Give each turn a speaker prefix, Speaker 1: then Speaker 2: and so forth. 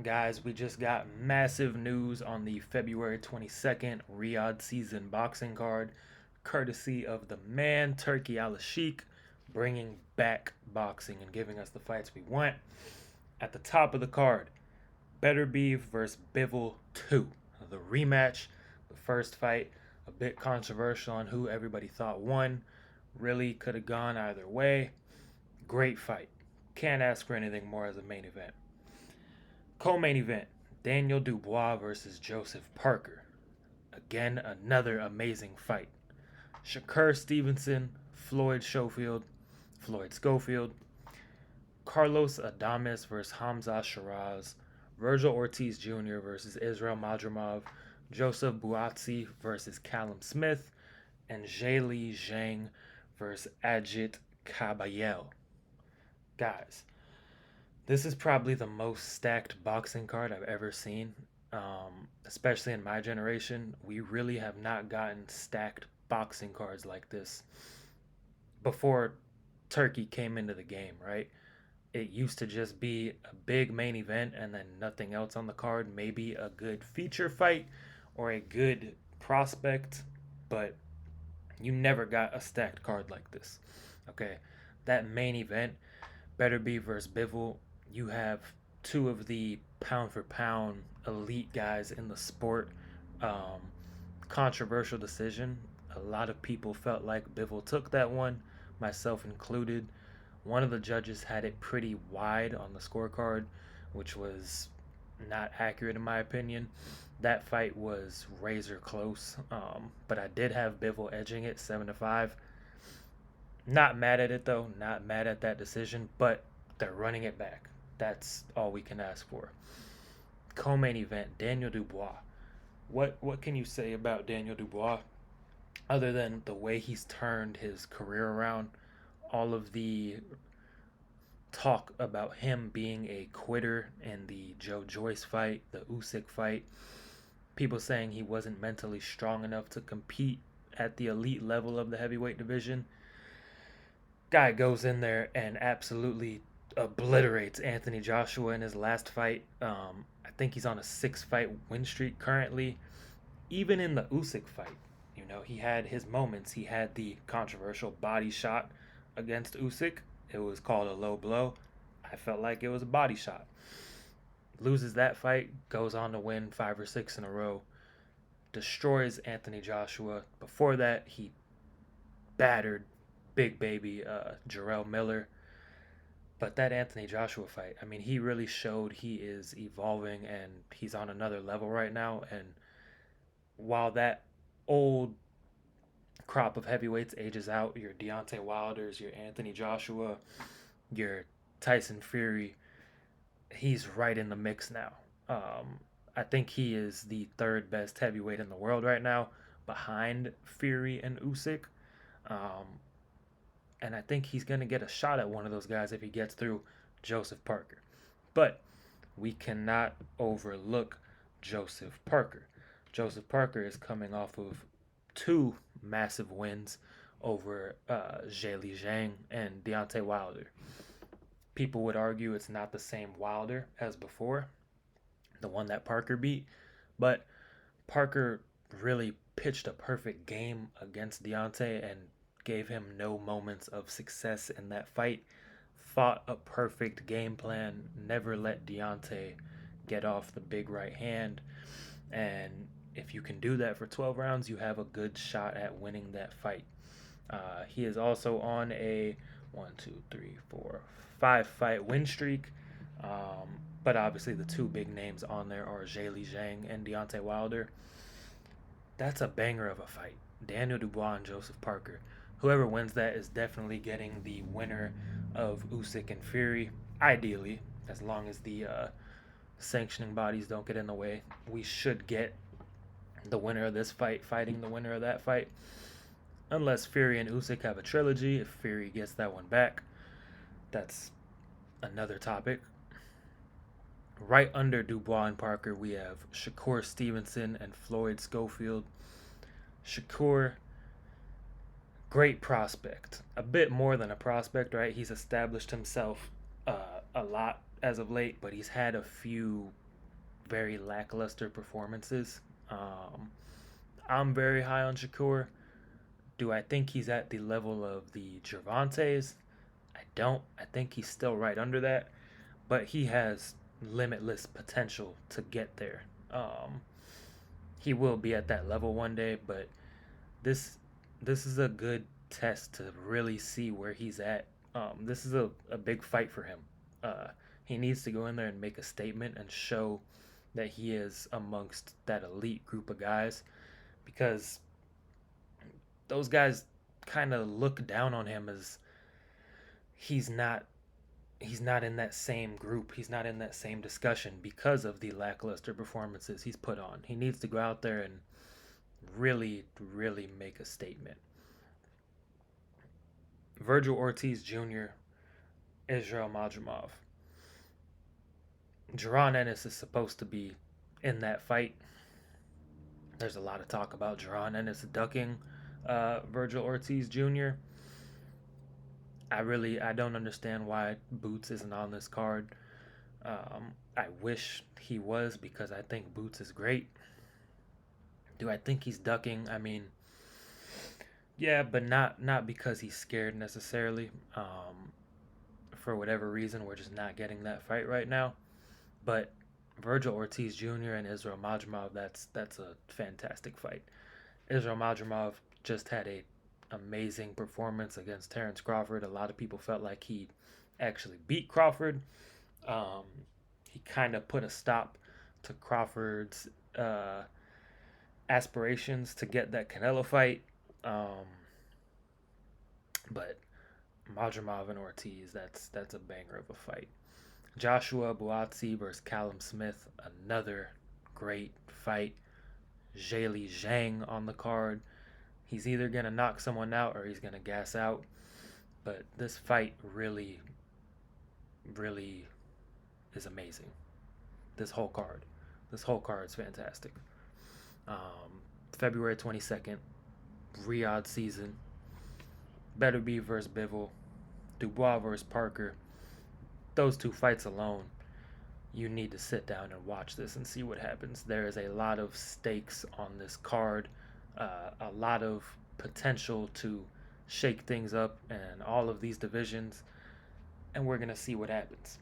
Speaker 1: Guys, we just got massive news on the February 22nd Riyadh season boxing card, courtesy of the man Turkey Al Sheikh, bringing back boxing and giving us the fights we want. At the top of the card, Better Beef versus Bivol 2, the rematch. The first fight, a bit controversial on who everybody thought won. Really could have gone either way. Great fight. Can't ask for anything more as a main event. Co-main event, Daniel Dubois versus Joseph Parker. Again, another amazing fight. Shakur Stevenson, Floyd Schofield, Carlos Adames versus Hamza Shiraz, Virgil Ortiz Jr. versus Israel Madrimov, Joseph Buatsi versus Callum Smith, and Zheli Zhang versus Ajit Kabayel. Guys, this is probably the most stacked boxing card I've ever seen, especially in my generation. We really have not gotten stacked boxing cards like this before Turkey came into the game, right? It used to just be a big main event and then nothing else on the card, maybe a good feature fight or a good prospect, but you never got a stacked card like this. Okay, that main event, Better Be versus Bivol, you have two of the pound for pound elite guys in the sport. Um, Controversial decision. A lot of people felt like Bivol took that one, myself included. One of the judges had it pretty wide on the scorecard, which was not accurate in my opinion. That fight was razor close, but I did have Bivol edging it 7-5. Not mad at it though, not mad at that decision, but they're running it back. That's all we can ask for. Co-main event, Daniel Dubois. What can you say about Daniel Dubois other than the way he's turned his career around? All of the talk about him being a quitter in the Joe Joyce fight, the Usyk fight, people saying he wasn't mentally strong enough to compete at the elite level of the heavyweight division. Guy goes in there and absolutely obliterates Anthony Joshua in his last fight. I think he's on a 6-fight win streak currently. Even in the Usyk fight, he had his moments. He had the controversial body shot against Usyk. It was called a low blow. I felt like it was a body shot. Loses that fight, goes on to win 5 or 6 in a row, destroys Anthony Joshua. Before that, he battered big baby Jarrell Miller. But that Anthony Joshua fight, I mean, he really showed he is evolving and he's on another level right now. And while that old crop of heavyweights ages out, your Deontay Wilders, your Anthony Joshua, your Tyson Fury, he's right in the mix now. I think he is the third best heavyweight in the world right now, behind Fury and Usyk. Um, and I think he's going to get a shot at one of those guys if he gets through Joseph Parker. But we cannot overlook Joseph Parker. Joseph Parker is coming off of two massive wins over Zheli Zhang and Deontay Wilder. People would argue it's not the same Wilder as before, the one that Parker beat, but Parker really pitched a perfect game against Deontay and gave him no moments of success in that fight. Fought a perfect game plan, never let Deontay get off the big right hand, and if you can do that for 12 rounds, you have a good shot at winning that fight. He is also on a 5-fight win streak. But obviously the two big names on there are Zheli Zhang and Deontay Wilder. That's a banger of a fight. Daniel Dubois and Joseph Parker. Whoever wins that is definitely getting the winner of Usyk and Fury. Ideally, as long as the sanctioning bodies don't get in the way, we should get the winner of this fight fighting the winner of that fight. Unless Fury and Usyk have a trilogy. If Fury gets that one back, that's another topic. Right under Dubois and Parker, we have Shakur Stevenson and Floyd Schofield. Shakur, great prospect. A bit more than a prospect, right? He's established himself a lot as of late, but he's had a few very lackluster performances. Um, I'm very high on Shakur. Do I think he's at the level of the Gervantes? I don't. I think he's still right under that, but he has limitless potential to get there. Um, he will be at that level one day, but this this is a good test to really see where he's at. This is a big fight for him. Uh, he needs to go in there and make a statement and show that he is amongst that elite group of guys because those guys kind of look down on him as he's not he's not in that same group. He's not in that same discussion because of the lackluster performances he's put on. He needs to go out there and really make a statement. Virgil Ortiz Jr., Israel Madrimov. Jaron Ennis is supposed to be in that fight. There's a lot of talk about Jaron Ennis ducking Virgil Ortiz Jr. I don't understand why Boots isn't on this card. I wish he was because I think Boots is great. Do I think he's ducking? I mean, yeah, but not because he's scared necessarily. For whatever reason, we're just not getting that fight right now. But Virgil Ortiz Jr. and Israel Madrimov, that's a fantastic fight. Israel Madrimov just had a amazing performance against Terrence Crawford. A lot of people felt like he actually beat Crawford. Um, he kind of put a stop to Crawford's aspirations to get that Canelo fight. Um, but Madrimov and Ortiz, that's a banger of a fight. Joshua Buatsi versus Callum Smith, another great fight. Zheli Zhang on the card. He's either gonna knock someone out or he's gonna gas out. But this fight really is amazing. This whole card, this whole card is fantastic. February 22nd, RIYADH season. Beterbiev versus Bivol, Dubois versus Parker. Those two fights alone, you need to sit down and watch this and see what happens. There is a lot of stakes on this card, a lot of potential to shake things up in all of these divisions, and we're going to see what happens.